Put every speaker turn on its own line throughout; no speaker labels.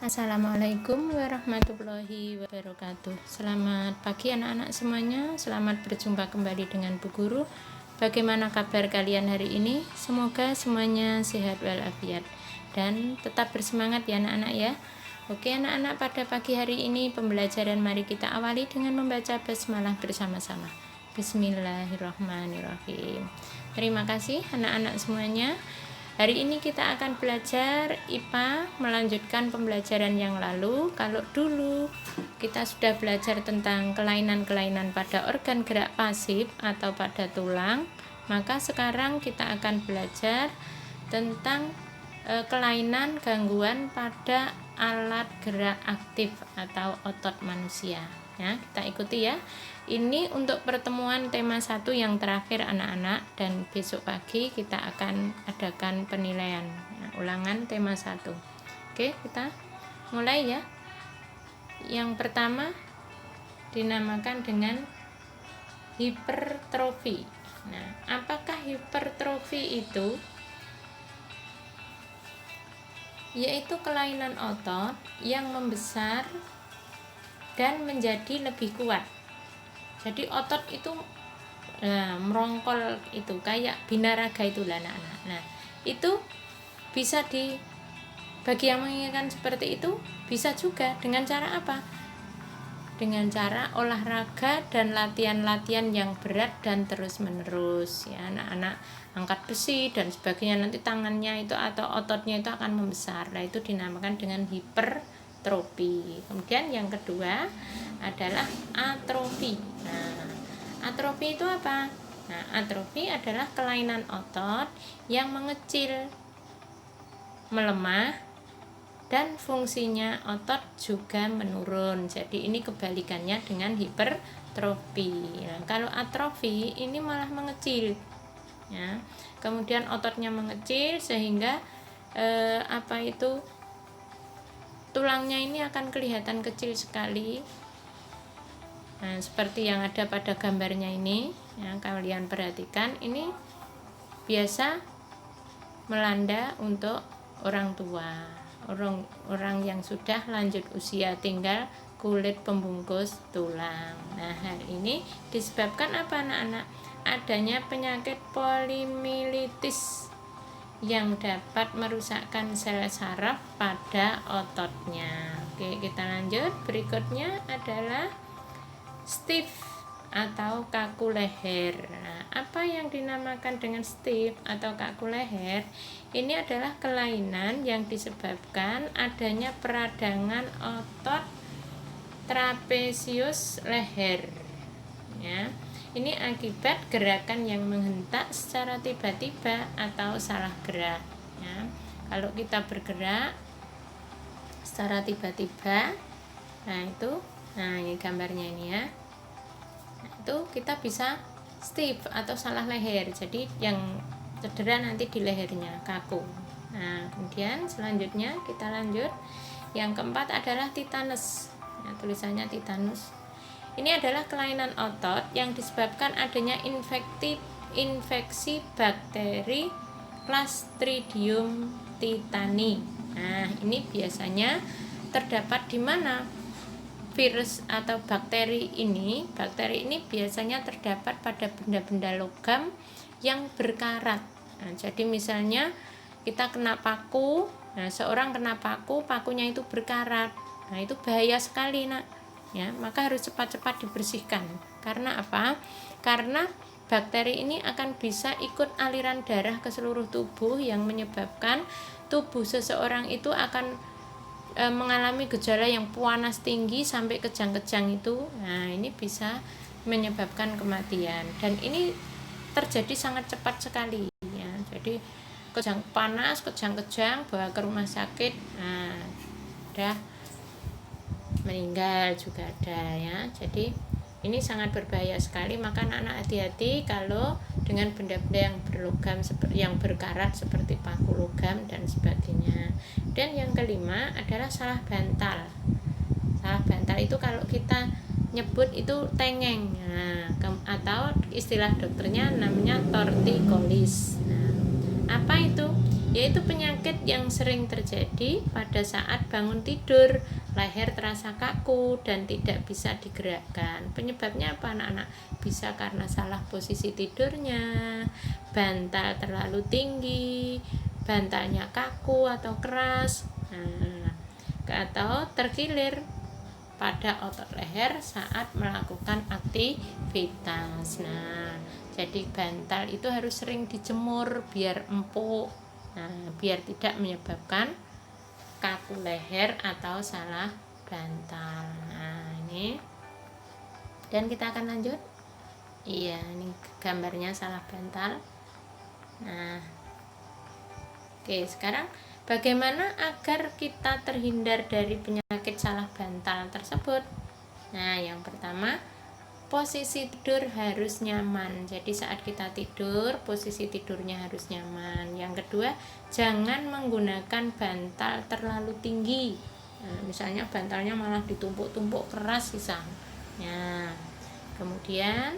Assalamualaikum warahmatullahi wabarakatuh. Selamat pagi anak-anak semuanya. Selamat berjumpa kembali dengan Bu Guru. Bagaimana kabar kalian hari ini? Semoga semuanya sehat walafiat dan tetap bersemangat ya anak-anak ya. Oke anak-anak, pada pagi hari ini pembelajaran mari kita awali dengan membaca basmalah bersama-sama. Bismillahirrahmanirrahim. Terima kasih anak-anak semuanya. Hari ini kita akan belajar IPA, melanjutkan pembelajaran yang lalu. Kalau dulu kita sudah belajar tentang kelainan-kelainan pada organ gerak pasif atau pada tulang, maka sekarang kita akan belajar tentang kelainan gangguan pada alat gerak aktif atau otot manusia. Ya, kita ikuti ya. Ini untuk pertemuan tema 1 yang terakhir anak-anak, dan besok pagi kita akan adakan penilaian ulangan tema 1. Oke, kita mulai ya. Yang pertama dinamakan dengan hipertrofi. Nah, apakah hipertrofi itu? Yaitu kelainan otot yang membesar dan menjadi lebih kuat. Jadi otot itu merongkol, itu kayak binaraga itulah anak-anak. Nah, itu bisa bagi yang menginginkan seperti itu bisa juga dengan cara apa? Dengan cara olahraga dan latihan-latihan yang berat dan terus-menerus ya anak-anak, angkat besi dan sebagainya, nanti tangannya itu atau ototnya itu akan membesar. Nah, itu dinamakan dengan hipertrofi. Kemudian yang kedua adalah atrofi. Nah, atrofi itu apa? Nah, atrofi adalah kelainan otot yang mengecil, melemah, dan fungsinya otot juga menurun. Jadi ini kebalikannya dengan hipertrofi. Nah, kalau atrofi ini malah mengecil. Ya. Kemudian ototnya mengecil sehingga tulangnya ini akan kelihatan kecil sekali. Nah, seperti yang ada pada gambarnya ini, yang kalian perhatikan, ini biasa melanda untuk orang tua, orang yang sudah lanjut usia, tinggal kulit pembungkus tulang. Nah, hal ini disebabkan apa anak-anak? Adanya penyakit polimilitis yang dapat merusakkan sel saraf pada ototnya. Oke, kita lanjut. Berikutnya adalah stiff atau kaku leher. Nah, apa yang dinamakan dengan stiff atau kaku leher? Ini adalah kelainan yang disebabkan adanya peradangan otot trapesius leher. Ya, ini akibat gerakan yang menghentak secara tiba-tiba atau salah gerak. Ya, kalau kita bergerak secara tiba-tiba, nah ini gambarnya ini ya. Nah, itu kita bisa stiff atau salah leher. Jadi yang cedera nanti di lehernya, kaku. Nah, kemudian selanjutnya kita lanjut. Yang keempat adalah titanus. Nah, tulisannya titanus. Ini adalah kelainan otot yang disebabkan adanya infeksi bakteri Clostridium tetani. Nah, ini biasanya terdapat di mana? Virus atau bakteri ini biasanya terdapat pada benda-benda logam yang berkarat. Nah, jadi misalnya kita kena paku, nah seorang kena paku, pakunya itu berkarat. Nah, itu bahaya sekali, Nak. Ya, maka harus cepat-cepat dibersihkan. Karena apa? Karena bakteri ini akan bisa ikut aliran darah ke seluruh tubuh yang menyebabkan tubuh seseorang itu akan mengalami gejala yang panas tinggi sampai kejang-kejang itu. Nah, ini bisa menyebabkan kematian, dan ini terjadi sangat cepat sekali ya. Jadi panas, kejang-kejang, bawa ke rumah sakit, nah udah meninggal juga ada ya. Jadi ini sangat berbahaya sekali, maka anak-anak hati-hati kalau dengan benda-benda yang berlogam, yang berkarat seperti paku logam dan sebagainya. Dan yang kelima adalah salah bantal. Salah bantal itu kalau kita nyebut itu tengeng, nah, atau istilah dokternya namanya torticollis. Nah, apa itu? yaitu penyakit yang sering terjadi pada saat bangun tidur. Leher terasa kaku dan tidak bisa digerakkan. Penyebabnya apa anak-anak? Bisa karena salah posisi tidurnya, bantal terlalu tinggi, bantalnya kaku atau keras, atau terkilir pada otot leher saat melakukan aktivitas. Nah, jadi bantal itu harus sering dijemur biar empuk. Nah, biar tidak menyebabkan kaku leher atau salah bantal. Nah, ini. Dan kita akan lanjut. Iya, ini gambarnya salah bantal. Nah, oke, sekarang bagaimana agar kita terhindar dari penyakit salah bantal tersebut? Nah, yang pertama, posisi tidur harus nyaman. Jadi saat kita tidur, posisi tidurnya harus nyaman. Yang kedua, jangan menggunakan bantal terlalu tinggi. Nah, misalnya bantalnya malah ditumpuk-tumpuk keras misalnya. Kemudian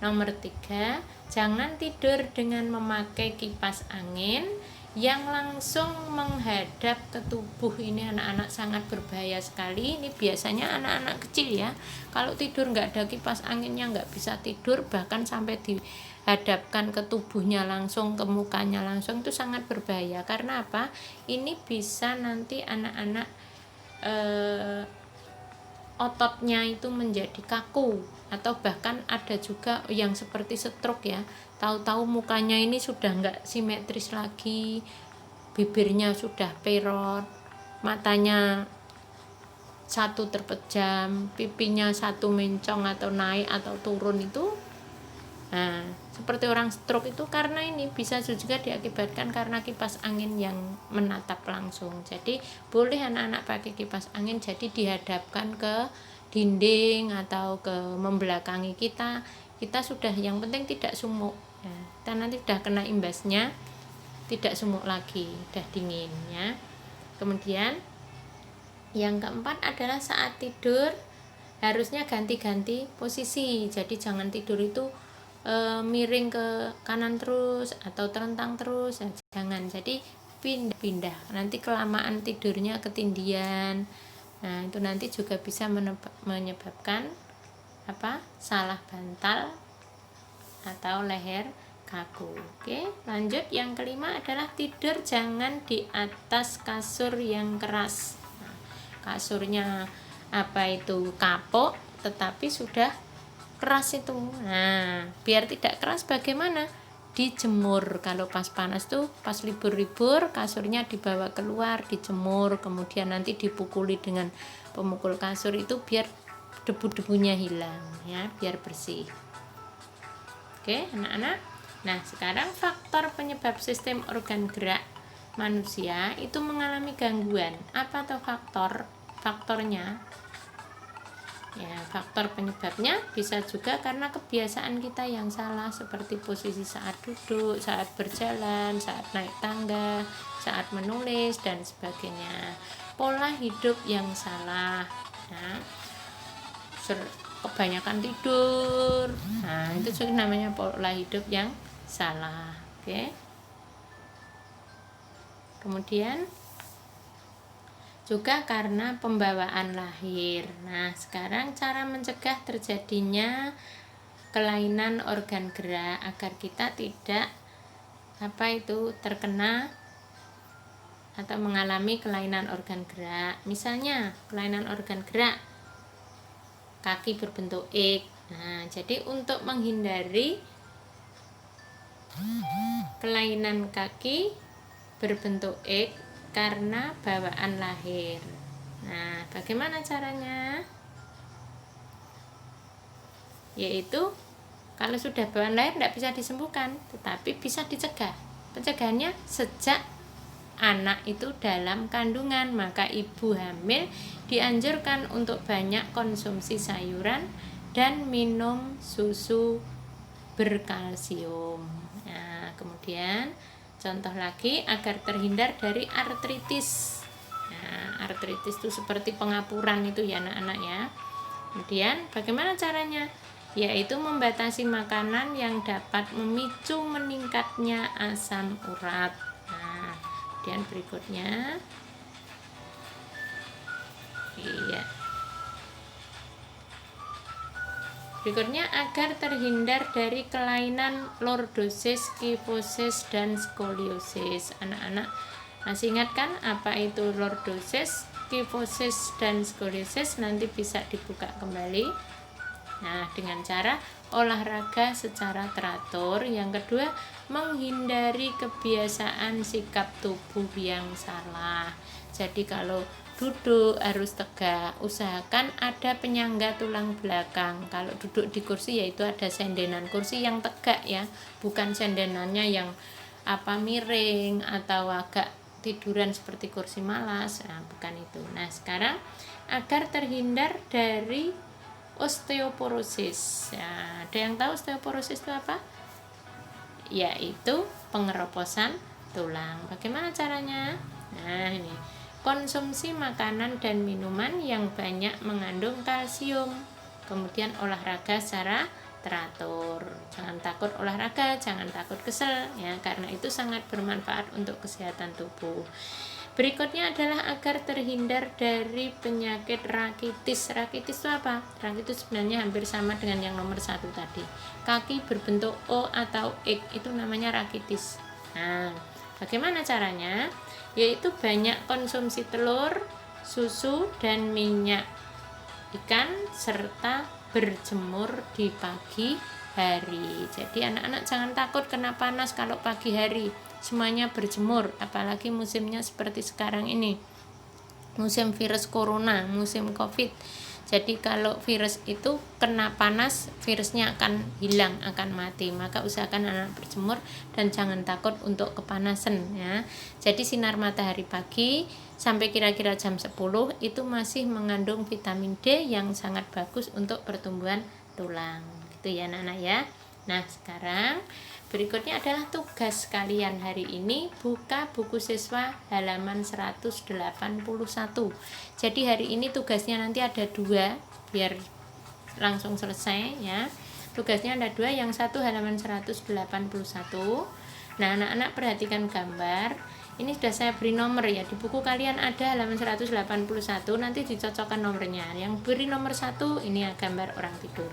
nomor 3, jangan tidur dengan memakai kipas angin yang langsung menghadap ke tubuh. Ini anak-anak sangat berbahaya sekali. Ini biasanya anak-anak kecil ya, kalau tidur nggak ada kipas anginnya nggak bisa tidur, bahkan sampai dihadapkan ke tubuhnya langsung, ke mukanya langsung, itu sangat berbahaya. Karena apa? Ini bisa nanti anak-anak ototnya itu menjadi kaku, atau bahkan ada juga yang seperti stroke ya, tahu-tahu mukanya ini sudah nggak simetris lagi, bibirnya sudah perot, matanya satu terpejam, pipinya satu mencong atau naik atau turun itu. Nah, seperti orang stroke itu karena ini bisa juga diakibatkan karena kipas angin yang menatap langsung. Jadi boleh anak-anak pakai kipas angin, jadi dihadapkan ke dinding atau ke membelakangi kita. Kita sudah, yang penting tidak sumuk. Nah, kita nanti sudah kena imbasnya, tidak sumuk lagi, sudah dingin ya. Kemudian yang keempat adalah saat tidur harusnya ganti-ganti posisi. Jadi jangan tidur itu miring ke kanan terus atau terentang terus, jangan. Jadi pindah-pindah, nanti kelamaan tidurnya ketindian. Nah, itu nanti juga bisa menyebabkan salah bantal atau leher kaku. Oke, lanjut. Yang kelima adalah tidur jangan di atas kasur yang keras. Nah, kasurnya itu kapok tetapi sudah keras itu. Nah, biar tidak keras bagaimana? Dijemur. Kalau pas panas tuh, pas libur-libur, kasurnya dibawa keluar, dijemur, kemudian nanti dipukuli dengan pemukul kasur itu biar debu-debunya hilang ya, biar bersih. Oke, anak-anak. Nah, sekarang faktor penyebab sistem organ gerak manusia itu mengalami gangguan. Apa tuh faktornya? Ya, faktor penyebabnya bisa juga karena kebiasaan kita yang salah, seperti posisi saat duduk, saat berjalan, saat naik tangga, saat menulis dan sebagainya. Pola hidup yang salah. Nah, kebanyakan tidur. Nah, itu juga namanya pola hidup yang salah. Oke. Kemudian juga karena pembawaan lahir. Nah, sekarang cara mencegah terjadinya kelainan organ gerak agar kita tidak terkena atau mengalami kelainan organ gerak. Misalnya, kelainan organ gerak kaki berbentuk X. Nah, jadi untuk menghindari kelainan kaki berbentuk X karena bawaan lahir. Nah, bagaimana caranya? Yaitu kalau sudah bawaan lahir tidak bisa disembuhkan, tetapi bisa dicegah. Pencegahannya sejak anak itu dalam kandungan, maka ibu hamil dianjurkan untuk banyak konsumsi sayuran dan minum susu berkalsium. Nah, kemudian contoh lagi agar terhindar dari artritis. Nah, artritis itu seperti pengapuran itu ya anak-anak ya. Kemudian bagaimana caranya? Yaitu membatasi makanan yang dapat memicu meningkatnya asam urat. Nah, Kemudian berikutnya, iya. Berikutnya, agar terhindar dari kelainan lordosis, kifosis, dan skoliosis. Anak-anak masih ingat kan apa itu lordosis, kifosis, dan skoliosis? Nanti bisa dibuka kembali. Nah, dengan cara olahraga secara teratur. Yang kedua, menghindari kebiasaan sikap tubuh yang salah. Jadi kalau duduk harus tegak, usahakan ada penyangga tulang belakang. Kalau duduk di kursi yaitu ada sendenan kursi yang tegak ya, bukan sendenannya yang miring atau agak tiduran seperti kursi malas. Nah, bukan itu. Nah, sekarang agar terhindar dari osteoporosis. Ya, ada yang tahu osteoporosis itu apa? Yaitu pengeroposan tulang. Bagaimana caranya? Nah, ini konsumsi makanan dan minuman yang banyak mengandung kalsium. Kemudian olahraga secara teratur. Jangan takut olahraga, jangan takut kesel ya, karena itu sangat bermanfaat untuk kesehatan tubuh. Berikutnya adalah agar terhindar dari penyakit rakitis. Rakitis itu apa? Rakitis sebenarnya hampir sama dengan yang nomor 1 tadi. Kaki berbentuk O atau X itu namanya rakitis. Nah, bagaimana caranya? Yaitu banyak konsumsi telur, susu, dan minyak ikan, serta berjemur di pagi hari. Jadi anak-anak jangan takut kena panas kalau pagi hari. Semuanya berjemur, apalagi musimnya seperti sekarang ini. Musim virus corona, musim Covid. Jadi kalau virus itu kena panas, virusnya akan hilang, akan mati. Maka usahakan anak berjemur dan jangan takut untuk kepanasan ya. Jadi sinar matahari pagi sampai kira-kira jam 10 itu masih mengandung vitamin D yang sangat bagus untuk pertumbuhan tulang. Gitu ya anak-anak ya. Nah, sekarang berikutnya adalah tugas kalian hari ini. Buka buku siswa halaman 181. Jadi hari ini tugasnya nanti ada 2 biar langsung selesai ya. Tugasnya ada 2, yang satu halaman 181. Nah, anak-anak perhatikan gambar. Ini sudah saya beri nomor ya. Di buku kalian ada halaman 181, nanti dicocokkan nomornya. Yang beri nomor 1 ini ya, gambar orang tidur.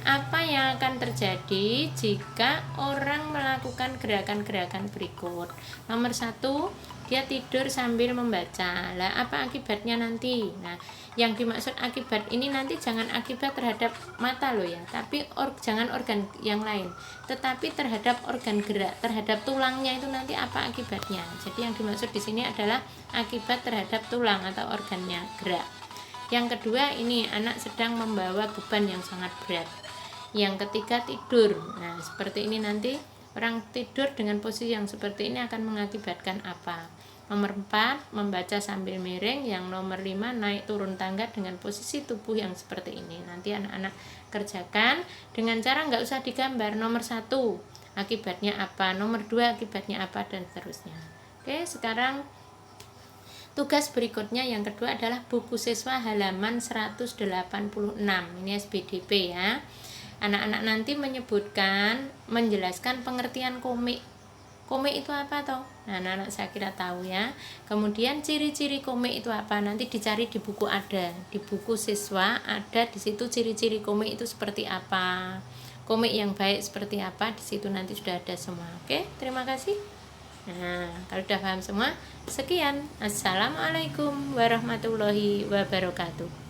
Apa yang akan terjadi jika orang melakukan gerakan-gerakan berikut? Nomor 1, dia tidur sambil membaca. Lah, apa akibatnya nanti? Nah, yang dimaksud akibat ini nanti jangan akibat terhadap mata loh ya, tapi jangan organ yang lain, tetapi terhadap organ gerak, terhadap tulangnya itu nanti apa akibatnya. Jadi yang dimaksud di sini adalah akibat terhadap tulang atau organnya gerak. Yang kedua, ini anak sedang membawa beban yang sangat berat. Yang ketiga, tidur. Nah, seperti ini nanti orang tidur dengan posisi yang seperti ini akan mengakibatkan apa? Nomor 4, membaca sambil miring. Yang nomor 5, naik turun tangga dengan posisi tubuh yang seperti ini. Nanti anak-anak kerjakan dengan cara nggak usah digambar. Nomor 1, akibatnya apa? Nomor 2, akibatnya apa? Dan seterusnya. Oke, sekarang tugas berikutnya yang kedua adalah buku siswa halaman 186. Ini SBDP ya. Anak-anak nanti menjelaskan pengertian komik. Komik itu apa toh? Nah, anak-anak saya kira tahu ya. Kemudian ciri-ciri komik itu apa? Nanti dicari di buku ada. Di buku siswa ada di situ ciri-ciri komik itu seperti apa. Komik yang baik seperti apa? Di situ nanti sudah ada semua. Oke, terima kasih. Nah, kalau sudah paham semua, sekian. Assalamualaikum warahmatullahi wabarakatuh.